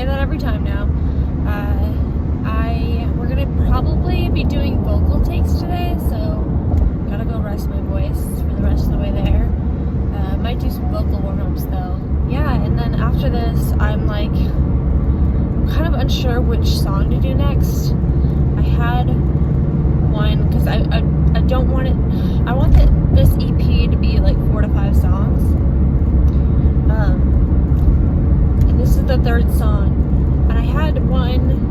say that every time now. We're gonna probably be doing vocal takes today, so gotta go rest my voice for the rest of the way there. Might do some vocal warm-ups though. Yeah, and then after this, I'm like kind of unsure which song to do next. I had one because I don't want it. I want this EP to be like 4 to 5 songs. And this is the 3rd song. And I had one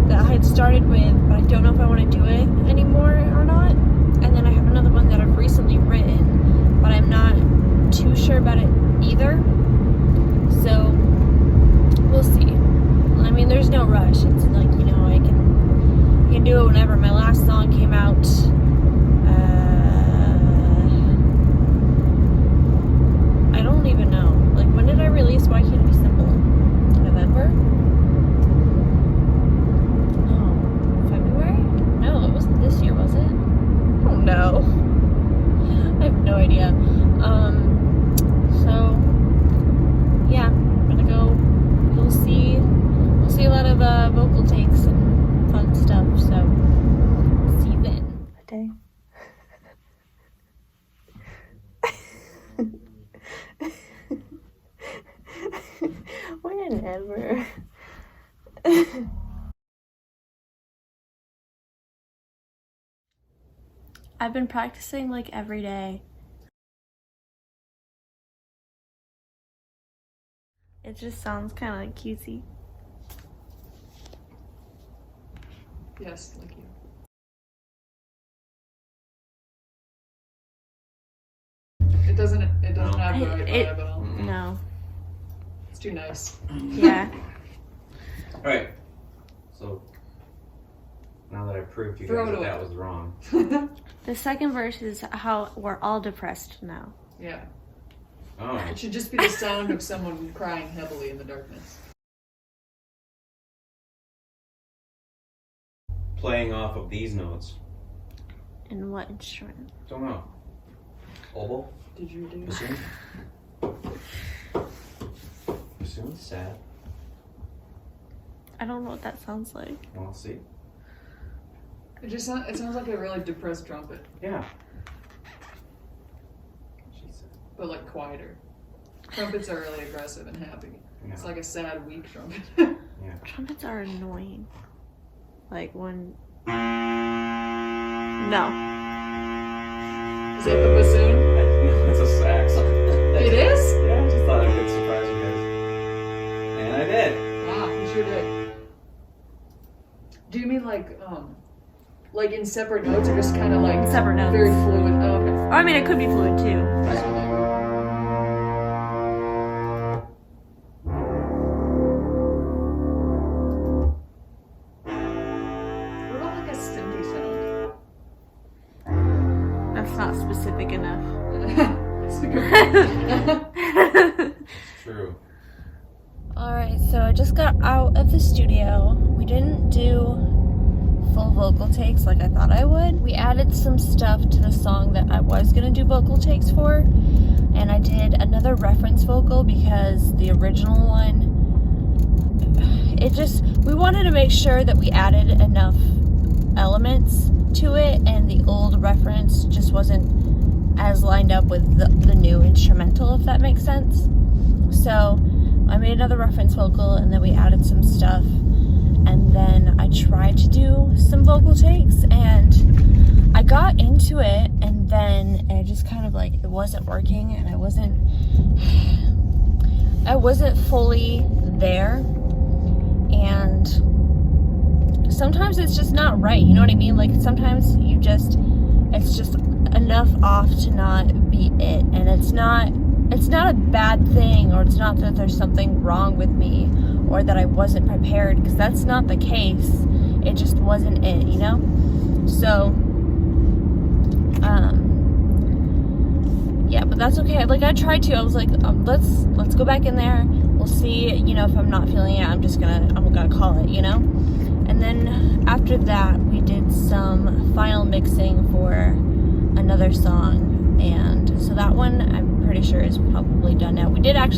that I had started with, but I don't know if I want to do it anymore or not. And then I have another one that I've recently written, but I'm not too sure about it either. So we'll see. I mean, there's no rush. It's like, you know, I can do it whenever. My last song came out I don't even know. Like, when did I release Why Can't It Be Simple? November? No. February? No, it wasn't this year, was it? I don't know. I have no idea. So yeah, I'm gonna go. We'll see a lot of vocal takes and fun stuff. So see you then. Day. Whenever. I've been practicing like every day. It just sounds kind of like cutesy. Yes, like you. It doesn't have the right vibe at all. No. It's too nice. Yeah. Alright. So now that I proved to you guys that was wrong. The second verse is how we're all depressed now. Yeah. Oh. It should just be the sound of someone crying heavily in the darkness. Playing off of these notes. And what instrument? Don't know. Oboe? Did you do Bassoon? Bassoon? Sad. I don't know what that sounds like. Well, see. It sounds like a really depressed trumpet, Yeah. Jesus. but like quieter. Trumpets are really aggressive and happy. Yeah. It's like a sad, weak trumpet. Yeah. Trumpets are annoying. Like when... No. Is that the bassoon? It's a sax. It is? Yeah, I just thought I could surprise you guys. And I did. Wow, you sure did. Do you mean like in separate notes or just kind of like Separate notes. very fluid? Oh, okay. Or, I mean, it could be fluid too. What about like a synthy sound? That's not specific enough. It's a good one. It's true. Alright, so I just got out of the studio. We didn't do full vocal takes like I thought I would. We added some stuff to the song that I was gonna do vocal takes for, and I did another reference vocal because the original one, we wanted to make sure that we added enough elements to it, and the old reference just wasn't as lined up with the new instrumental, if that makes sense. So I made another reference vocal, and then we added some stuff, and then I tried to do some vocal takes, and I got into it, and then it just kind of like, it wasn't working, and I wasn't fully there, and sometimes it's just not right, you know what I mean? Like, sometimes it's just enough off to not be it, and it's not a bad thing, or it's not that there's something wrong with me, or that I wasn't prepared, because that's not the case. It just wasn't it, you know? So, yeah, but that's okay. Like, I tried to. I was like, let's go back in there. We'll see, you know, if I'm not feeling it, I'm gonna call it, you know? And then after that, we did some final mixing for another song, and so that one I'm pretty sure is probably done now. We did a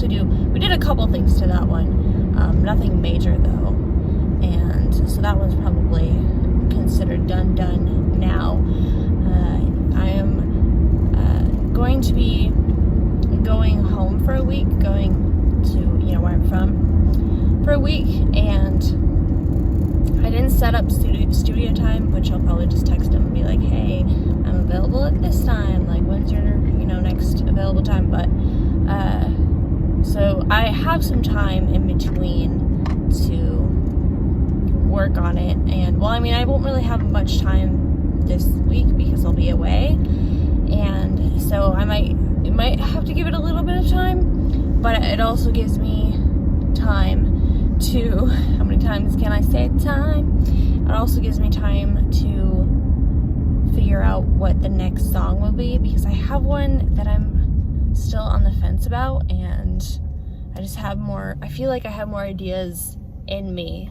couple things to that one. Nothing major though. And so that one's probably considered done now. I am going to be going home for a week, going to, where I'm from for a week, and I didn't set up studio time, which I'll probably just text him and be like, hey, I'm available at this time, like, when's your, next available time, but, so I have some time in between to work on it, and, well, I won't really have much time this week because I'll be away, and so I might have to give it a little bit of time, but it also gives me time to, how many times can I say time? It also gives me time to figure out what the next song will be, because I have one that I'm still on the fence about, and I just have more, I feel like I have more ideas in me.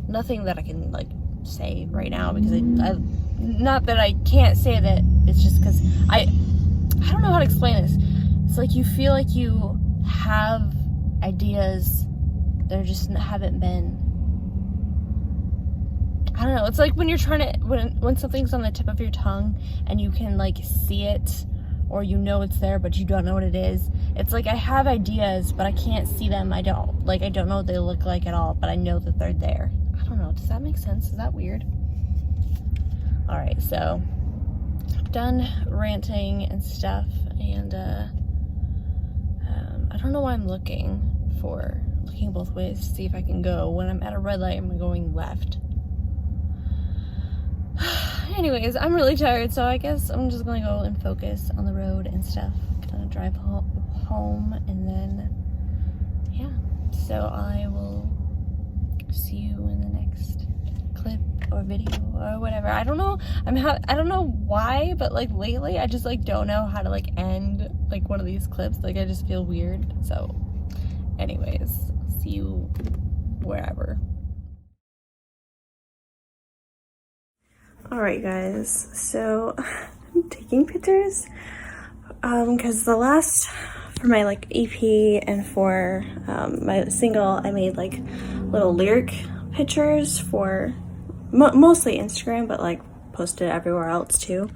Nothing that I can, like, say right now, because I not that I can't say that, it's just because I don't know how to explain this. It's like you feel like you have ideas that just haven't been, I don't know, it's like when you're trying to, when something's on the tip of your tongue and you can, like, see it, or it's there but you don't know what it is. It's like I have ideas but I can't see them. I don't know what they look like at all, but I know that they're there. I don't know, does that make sense? Is that weird? Alright, so done ranting and stuff, and I don't know why I'm looking both ways to see if I can go. When I'm at a red light, I'm going left. Anyways, I'm really tired, so I guess I'm just gonna go and focus on the road and stuff. Gonna drive home, and then, yeah. So I will see you in the next clip or video or whatever. I don't know. I don't know why, but, like, lately I just, like, don't know how to, like, end, like, one of these clips. Like, I just feel weird. So, anyways, see you wherever. Alright, guys, so I'm taking pictures because for my, like, EP and for my single, I made, like, little lyric pictures for mostly Instagram, but, like, posted everywhere else too,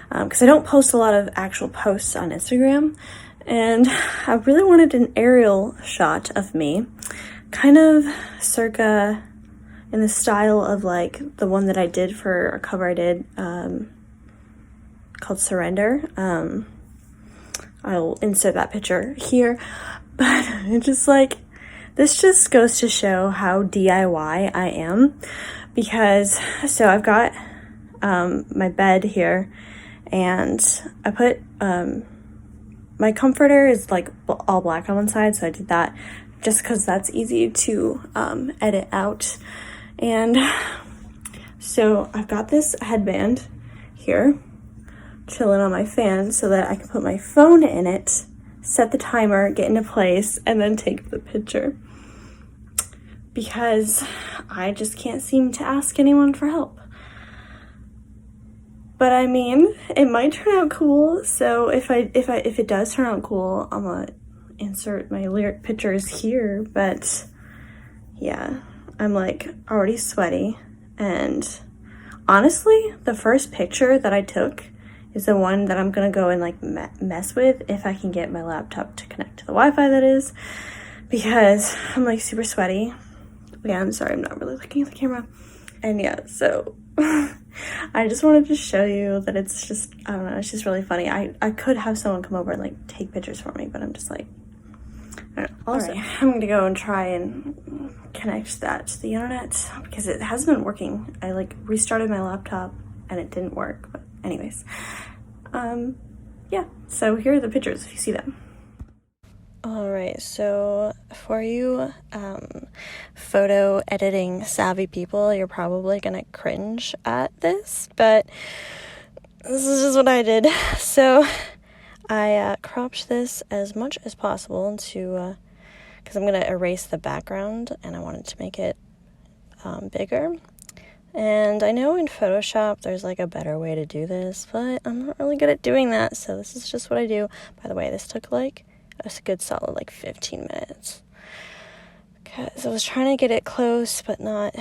because I don't post a lot of actual posts on Instagram, and I really wanted an aerial shot of me, kind of circa in the style of, like, the one that I did for a cover I did called Surrender. I'll insert that picture here, but it's just, like, this just goes to show how DIY I am, because, so I've got my bed here, and I put, my comforter is, like, all black on one side, so I did that just because that's easy to edit out. And so I've got this headband here chilling on my fan so that I can put my phone in it, set the timer, get into place, and then take the picture, because I just can't seem to ask anyone for help. But it might turn out cool, so if it does turn out cool, I'm gonna insert my lyric pictures here. But yeah, I'm, like, already sweaty, and honestly, the first picture that I took is the one that I'm gonna go and, like, mess with if I can get my laptop to connect to the Wi-Fi, that is, because I'm, like, super sweaty. Yeah, I'm sorry, I'm not really looking at the camera. And yeah, so I just wanted to show you that it's just, I don't know, it's just really funny. I could have someone come over and, like, take pictures for me, but I'm just like, I don't know. Also, I'm gonna go and try and connect that to the internet because it hasn't been working. I, like, restarted my laptop and it didn't work, but anyways, yeah, so here are the pictures if you see them. Alright, so for you photo editing savvy people, you're probably gonna cringe at this, but this is just what I did. So I cropped this as much as possible to, because I'm gonna erase the background and I wanted to make it bigger. And I know in Photoshop there's, like, a better way to do this, but I'm not really good at doing that, so this is just what I do. By the way, this took, like, a good solid, like, 15 minutes. because I was trying to get it close but not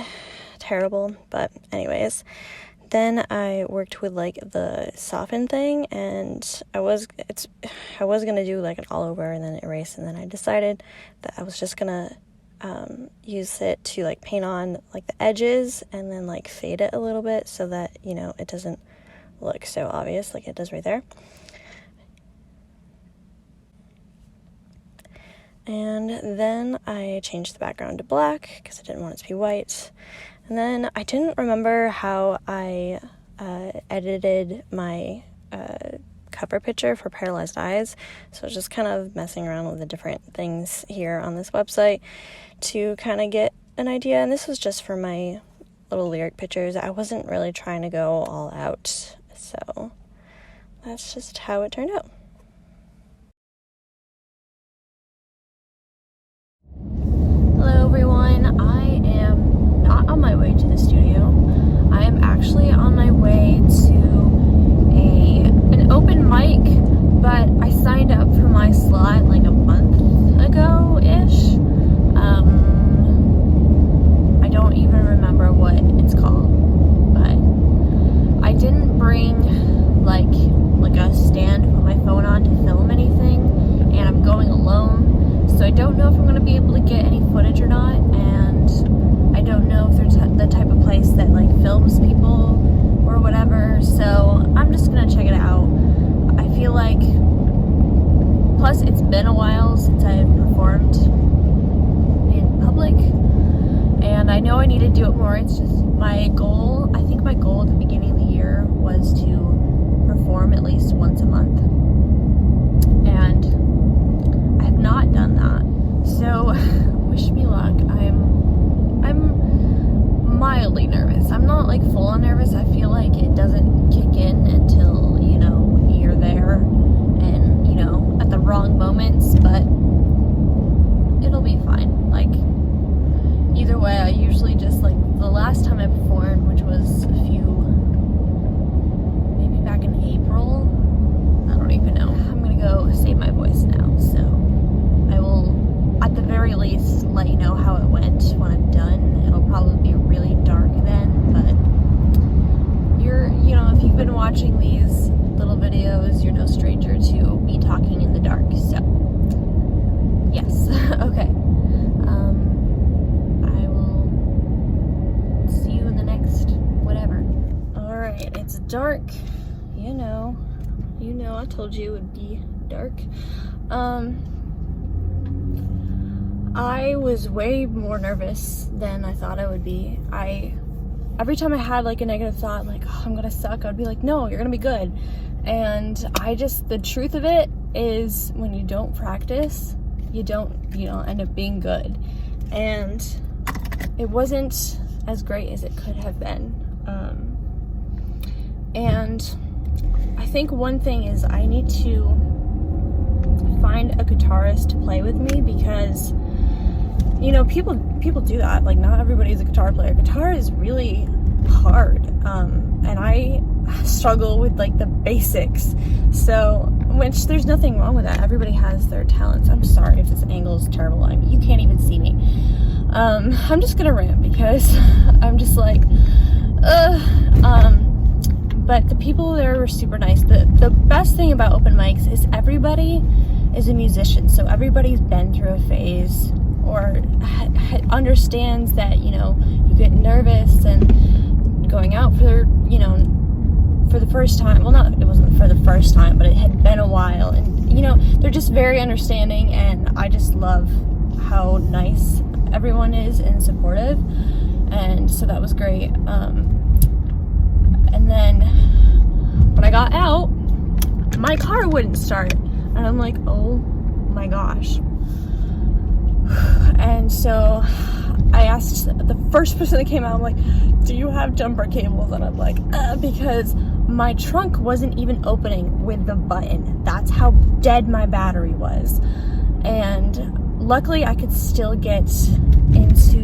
terrible. But anyways, then I worked with like the soften thing, and I was gonna do like an all over and then erase, and then I decided that I was just gonna use it to like paint on like the edges and then like fade it a little bit so that, you know, it doesn't look so obvious like it does right there. And then I changed the background to black because I didn't want it to be white. And then I didn't remember how I edited my cover picture for Paralyzed Eyes. So I was just kind of messing around with the different things here on this website to kind of get an idea. And this was just for my little lyric pictures. I wasn't really trying to go all out. So that's just how it turned out. Hello everyone, I am not on my way to the studio. I am actually on my way to an open mic, but I signed up for my slot like a month ago-ish. I don't even remember what it's called, but I didn't bring like a stand to put my phone on to film anything, and I'm going alone. So I don't know if I'm going to be able to get any footage or not, and I don't know if there's the type of place that like films people or whatever, so I'm just going to check it out. I feel like, plus it's been a while since I've performed in public, and I know I need to do it more. It's just my goal, I think my goal at the beginning of the year was to perform at least once a month, and I have not done that. So wish me luck. I'm mildly nervous. I'm not like full on nervous. I feel like it doesn't kick in until, you know, you're there and, you know, at the wrong moments, but it'll be fine. Like, either way, I usually just, like, the last time I performed, which was maybe back in April, I don't even know. I'm gonna go save my voice now, so I will, at the very least, let you know how it went when I'm done. It'll probably be really dark then, but you know, if you've been watching these little videos, you're no stranger to me talking in the dark, so yes. Okay. I will see you in the next whatever. Alright, it's dark. You know, I told you it would be dark. I was way more nervous than I thought I would be. Every time I had like a negative thought, like, oh, I'm gonna suck, I'd be like, no, you're gonna be good. And the truth of it is, when you don't practice, you don't end up being good. And it wasn't as great as it could have been. And I think one thing is I need to find a guitarist to play with me, because, you know, people do that. Like, not everybody's a guitar player. Guitar is really hard, and I struggle with like the basics. So, which there's nothing wrong with that. Everybody has their talents. I'm sorry if this angle is terrible. I mean, you can't even see me. I'm just gonna rant because I'm just like, but the people there were super nice. The best thing about open mics is everybody is a musician, so everybody's been through a phase or understands that, you know, you get nervous and going out for the first time. Well, it wasn't for the first time, but it had been a while, and, you know, they're just very understanding, and I just love how nice everyone is and supportive, and so that was great. And then when I got out, my car wouldn't start, and I'm like, oh my gosh. And so I asked the first person that came out, I'm like, do you have jumper cables? And I'm like, because my trunk wasn't even opening with the button. That's how dead my battery was. And luckily I could still get into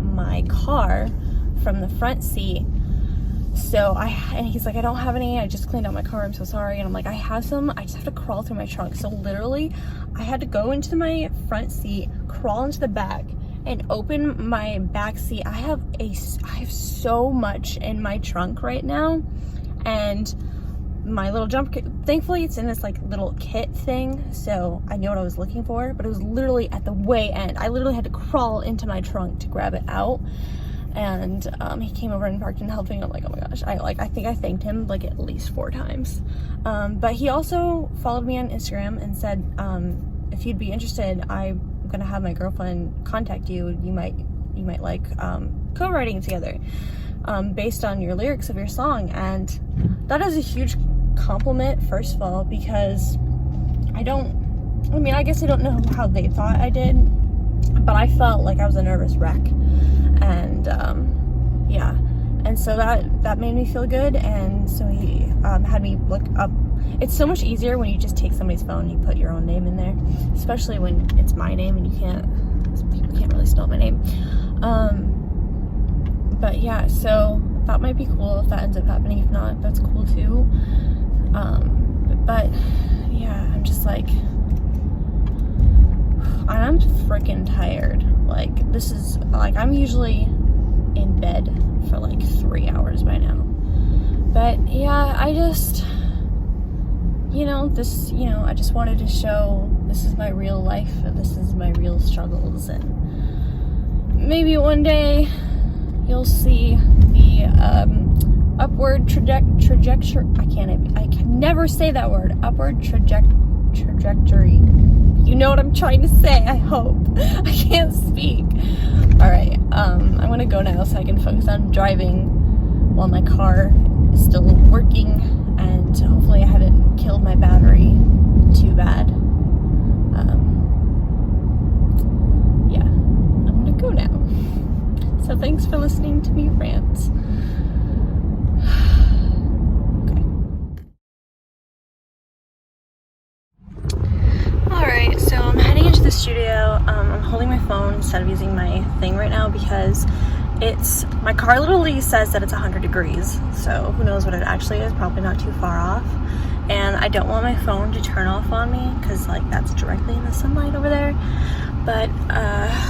my car from the front seat. So and he's like, I don't have any, I just cleaned out my car, I'm so sorry. And I'm like, I have some, I just have to crawl through my trunk. So literally I had to go into my front seat, crawl into the back, and open my back seat, I have so much in my trunk right now, and my little jump kit, thankfully it's in this like little kit thing, so I knew what I was looking for, but it was literally at the way end. I literally had to crawl into my trunk to grab it out. And he came over and parked and helped me. I'm like, oh my gosh, I think I thanked him like at least 4 times. But he also followed me on Instagram and said, if you'd be interested, I'm gonna have my girlfriend contact you. You might like co-writing together based on your lyrics of your song. And that is a huge compliment, first of all, because I guess I don't know how they thought I did, but I felt like I was a nervous wreck. And yeah, and so that made me feel good. And so he had me look up. It's so much easier when you just take somebody's phone and you put your own name in there, especially when it's my name and people can't really spell my name. But yeah, so that might be cool if that ends up happening. If not, that's cool too. But yeah, I'm just like, I'm freaking tired. Like, this is like, I'm usually in bed for like 3 hours by now. But yeah, I just, I just wanted to show this is my real life, this is my real struggles, and maybe one day you'll see the upward trajectory. I can never say that word. Upward trajectory. You know what I'm trying to say, I hope. I can't speak. Alright, I'm gonna go now so I can focus on driving while my car is still working, and hopefully I haven't killed my battery too bad. Yeah, I'm gonna go now. So thanks for listening to me rant. Alright, so I'm heading into the studio. I'm holding my phone instead of using my thing right now because my car literally says that it's 100 degrees, so who knows what it actually is, probably not too far off. And I don't want my phone to turn off on me because like that's directly in the sunlight over there. But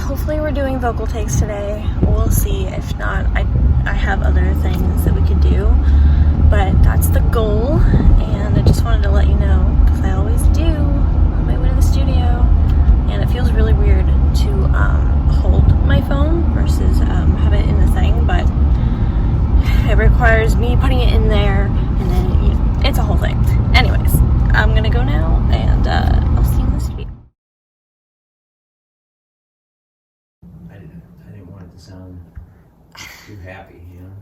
hopefully we're doing vocal takes today. We'll see. If not, I have other things that we could do, but that's the goal. And I just wanted to let you know because I always do on my way to the studio, and it feels really weird to hold my phone versus have it in the thing, but it requires me putting it in there, and then it's a whole thing. Anyways, I'm gonna go now, and I'll see you in the studio. I didn't want it to sound too happy, you know?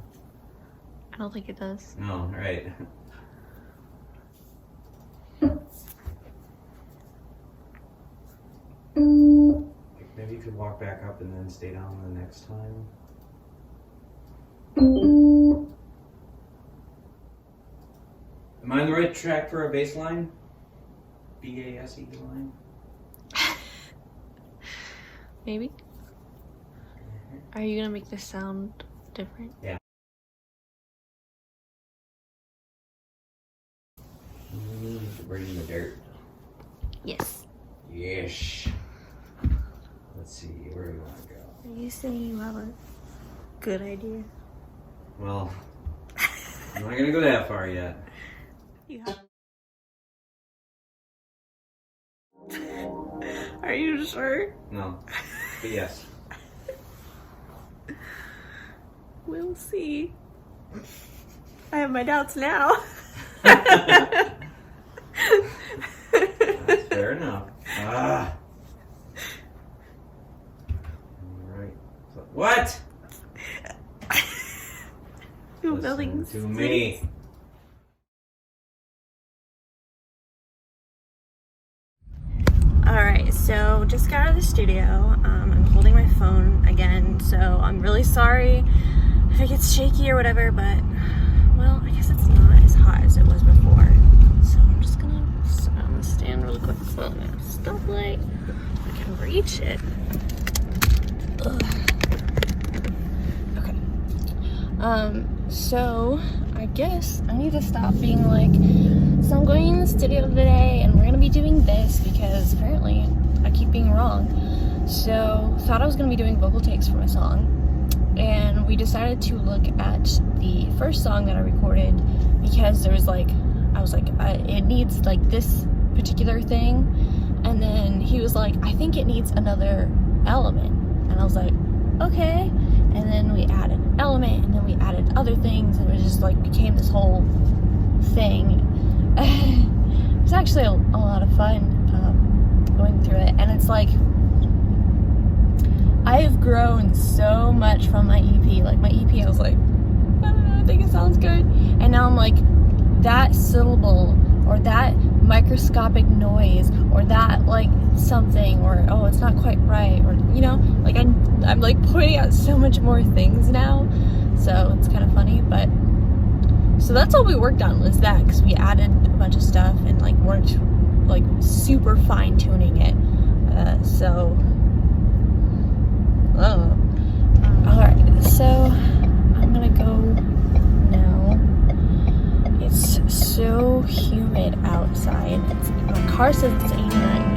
I don't think it does. No, right. Maybe you could walk back up and then stay down the next time. Am I on the right track for a bass line? B-A-S-E line? Maybe. Are you gonna make this sound different? Yeah. Bring in the dirt. Yes. Yes. Let's see, where do we want to go? Are you saying you have a good idea? Well, I'm not gonna go that far yet. You have. Are you sure? No, but yes. We'll see. I have my doubts now. That's fair enough. Ah. Alright. So, what? Listen to me. Alright, so just got out of the studio. I'm holding my phone again, so I'm really sorry if it gets shaky or whatever, but, well, I guess it's not as hot as it was before. So I'm just gonna stand really quick so I'm gonna stoplight. I can reach it. Ugh. Okay. So I guess I need to stop being like, so I'm going in the studio today and we're gonna be doing this, because apparently I keep being wrong. So thought I was gonna be doing vocal takes for my song, and we decided to look at the first song that I recorded because there was like, I was like, it needs like this particular thing, and then he was like, I think it needs another element, and I was like, okay, and then we added an element, and then we added other things, and it just like became this whole thing. It was actually a lot of fun going through it, and it's like, I've grown so much from my EP. Like my EP, I was like, I don't know, I think it sounds good, and now I'm like, that syllable or that microscopic noise or that like something, or oh, it's not quite right, or you know, like I'm like pointing out so much more things now, so it's kind of funny. But so that's all we worked on was that, because we added a bunch of stuff and like weren't like super fine tuning it. So alright, so I'm gonna go now. It's so humid outside. My car says it's 89.